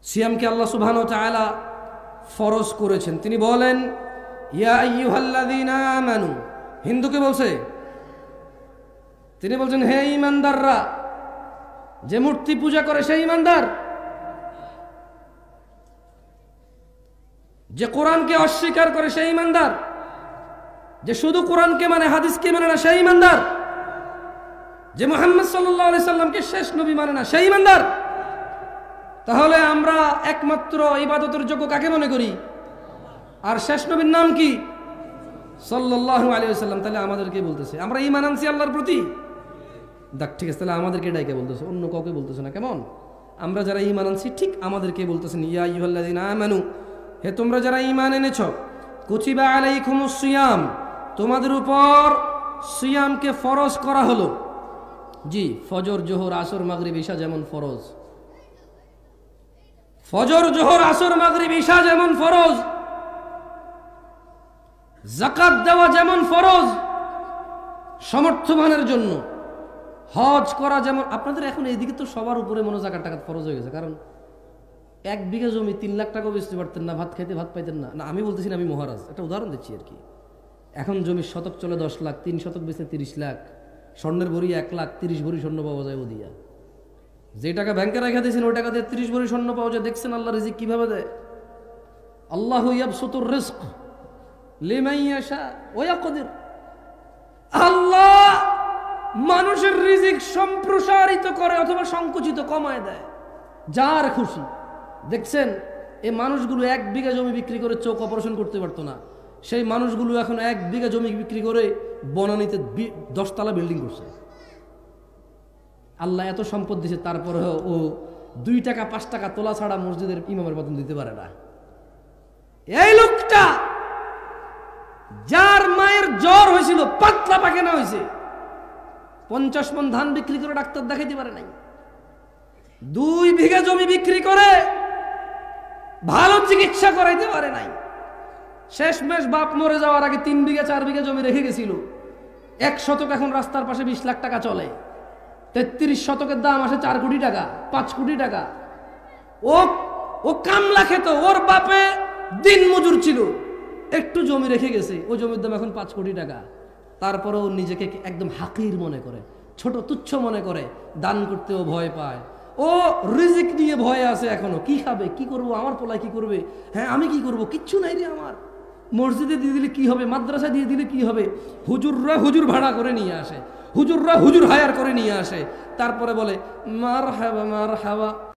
সিয়ামকে আল্লাহ সুবহানাহু ওয়া তাআলা ফরজ করেছেন। তিনি বলেন ইয়া আইয়ুহাল্লাযীনা আমানু, হিন্দুকে বলছে, তিনি বলছেন হে ঈমানদাররা, যে মূর্তি পূজা করে সেই ঈমানদার, যে কোরআনকে অস্বীকার করে সেই ঈমানদার, যে শুধু কোরআনকে মানে হাদিসকে মানে না সেই ঈমানদার, যে মুহাম্মদ সাল্লাল্লাহু আলাইহি সাল্লামকে শেষ নবী মানে না সেই ঈমানদার। তাহলে আমরা একমাত্র ইবাদতের যোগ্য কাকে মনে করি? আর শেষ নবীর নাম কি? সাল্লাল্লাহু আলাইহি ওয়াসাল্লাম। তাহলে আমাদেরকে বলতেছে আমরা ঈমান আনছি আল্লাহর প্রতি। দেখ ঠিক আছে, তাহলে আমাদেরকে ডাইকে বলতেছে, অন্য কাউকে বলতেছে না। কেমন? আমরা যারা ঈমান আনছি ঠিক আমাদেরকে বলতেছেন ইয়া আইয়ুহাল্লাযীনা আমানু, হে তোমরা যারা ঈমান এনেছো, কুতিবা আলাইকুমুস সিয়াম, তোমাদের উপর সিয়ামকে ফরজ করা হলো। জি, ফজর জোহর আসর মাগরিব ঈশা যেমন ফরজ, ফজর জোহর আসর মাগরিব ঈশা যেমন ফরজ, যাকাত দেওয়া যেমন ফরজ সমর্থবানের জন্য, হজ করা যেমন। আপনাদের এখন এইদিকে তো সবার উপরে মনে জাকাত টাকাত ফরজ হয়ে গেছে, কারণ 1 বিঘা জমি 3 লাখ টাকা বেচতে পারতেন না, ভাত খাইতে ভাত পাইতেন না। না আমি বলতেছি না, আমি মহারাজ, একটা উদাহরণ দিচ্ছি আর কি। এখন জমির শতক চলে 10 লাখ, 3 শতক বেচে 30 লাখ, স্বর্ণের ভরি 1 লাখ, 30 ভরি স্বর্ণ পাওয়া যায় ওদিয়া। যে টাকা ব্যাংকে রেখে দিয়েছেন ওই টাকা দিয়ে 30 ভরি স্বর্ণ পাওয়া যায়। দেখছেন আল্লাহ রিজিক কিভাবে দেয়? আল্লাহু ইয়াবসুতুর রিজক লিমান ইয়াশা ওয়া ইয়াকদির। আল্লাহ মানুষের রিজিক সম্প্রসারিত করে অথবা সংকুচিত কমায় দেয়, যার খুশি। দেখছেন এই মানুষগুলো 1 বিঘা জমি বিক্রি করে চোখ অপারেশন করতে পারতো না, সেই মানুষগুলো এখন 1 বিঘা জমি বিক্রি করে বনানীতে 10 তলা বিল্ডিং করছে। আল্লাহ এত সম্পদ দিছে, তারপরেও ও 2 টাকা 5 টাকা তোলা ছাড়া মসজিদের ইমামের বেতন দিতে পারে না। এই লোকটা যার মায়ের জ্বর হয়েছিল, পাতলা পায়খানা হয়েছে, 50 মণ ধান বিক্রি করে ডাক্তার দেখাইতে পারে নাই, 2 বিঘা জমি বিক্রি করে ভালো চিকিৎসা করাইতে পারে নাই। শেষমেশ বাপ মরে যাওয়ার আগে 3 বিঘা 4 বিঘা জমি রেখে গেছিল। 1 শতক এখন রাস্তার পাশে 20 লাখ টাকা চলে। 33 শতকের দাম আসে 4 কোটি টাকা, 5 কোটি টাকা। ও কামলা খেত, ওর বাপে দিন মজুর ছিল, একটু জমি রেখে গেছে, ওই জমির দাম এখন 5 কোটি টাকা। তারপরেও নিজেকে একদম হাকির মনে করে, ছোট তুচ্ছ মনে করে, দান করতেও ভয় পায়। ও রিজিক নিয়ে ভয় আছে এখনো, কি খাবে, কি করব, আমার পোলায় কি করবে, হ্যাঁ আমি কি করব, কিচ্ছু নাই রে আমার। মসজিদে দিয়ে দিলে কি হবে, মাদ্রাসা দিয়ে দিলে কি হবে, হুজুররা হুজুর ভাড়া করে নিয়ে আসে, হুজুররা হুজুর হায়ার করে নিয়ে আসে, তারপরে বলে মারহাবা মারহাবা।